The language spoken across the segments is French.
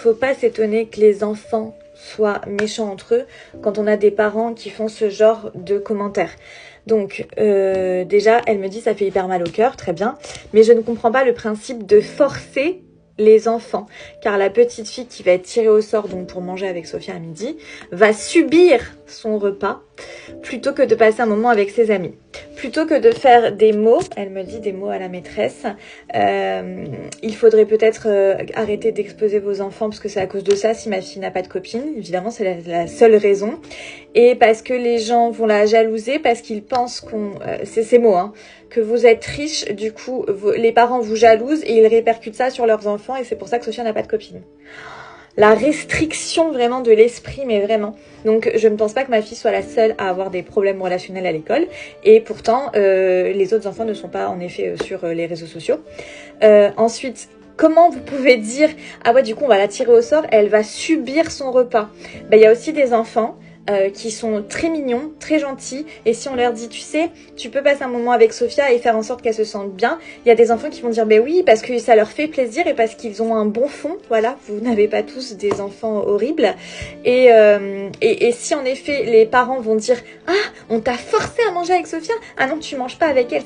faut pas s'étonner que les enfants soient méchants entre eux quand on a des parents qui font ce genre de commentaires. Donc déjà, elle me dit ça fait hyper mal au cœur, très bien, mais je ne comprends pas le principe de forcer les enfants, car la petite fille qui va être tirée au sort donc pour manger avec Sophia à midi va subir son repas plutôt que de passer un moment avec ses amis. Plutôt que de faire des mots, elle me dit des mots à la maîtresse, il faudrait peut-être arrêter d'exposer vos enfants parce que c'est à cause de ça si ma fille n'a pas de copine. Évidemment, c'est la seule raison. Et parce que les gens vont la jalouser, parce qu'ils pensent c'est ces mots, hein, que vous êtes riche, du coup, les parents vous jalousent et ils répercutent ça sur leurs enfants et c'est pour ça que Sophia n'a pas de copine. La restriction vraiment de l'esprit, mais vraiment. Donc je ne pense pas que ma fille soit la seule à avoir des problèmes relationnels à l'école. Et pourtant, les autres enfants ne sont pas en effet sur les réseaux sociaux. Ensuite, comment vous pouvez dire « Ah ouais, du coup, on va la tirer au sort, elle va subir son repas ». Ben, il y a aussi des enfants qui sont très mignons, très gentils, et si on leur dit, tu sais, tu peux passer un moment avec Sophia et faire en sorte qu'elle se sente bien, il y a des enfants qui vont dire, ben oui, parce que ça leur fait plaisir et parce qu'ils ont un bon fond, voilà, vous n'avez pas tous des enfants horribles, et si en effet les parents vont dire, ah, on t'a forcé à manger avec Sophia, ah non, tu manges pas avec elle,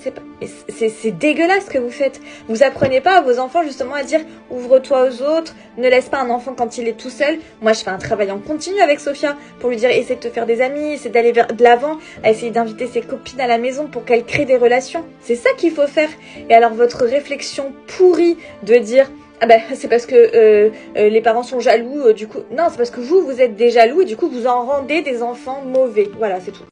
c'est dégueulasse ce que vous faites, vous apprenez pas à vos enfants justement à dire, ouvre-toi aux autres, ne laisse pas un enfant quand il est tout seul. Moi je fais un travail en continu avec Sophia pour lui dire, essaie de te faire des amis, essaie d'aller de l'avant, à essayer d'inviter ses copines à la maison pour qu'elles créent des relations. C'est ça qu'il faut faire. Et alors votre réflexion pourrie de dire ah ben c'est parce que les parents sont jaloux, du coup non c'est parce que vous êtes des jaloux et du coup vous en rendez des enfants mauvais. Voilà, c'est tout.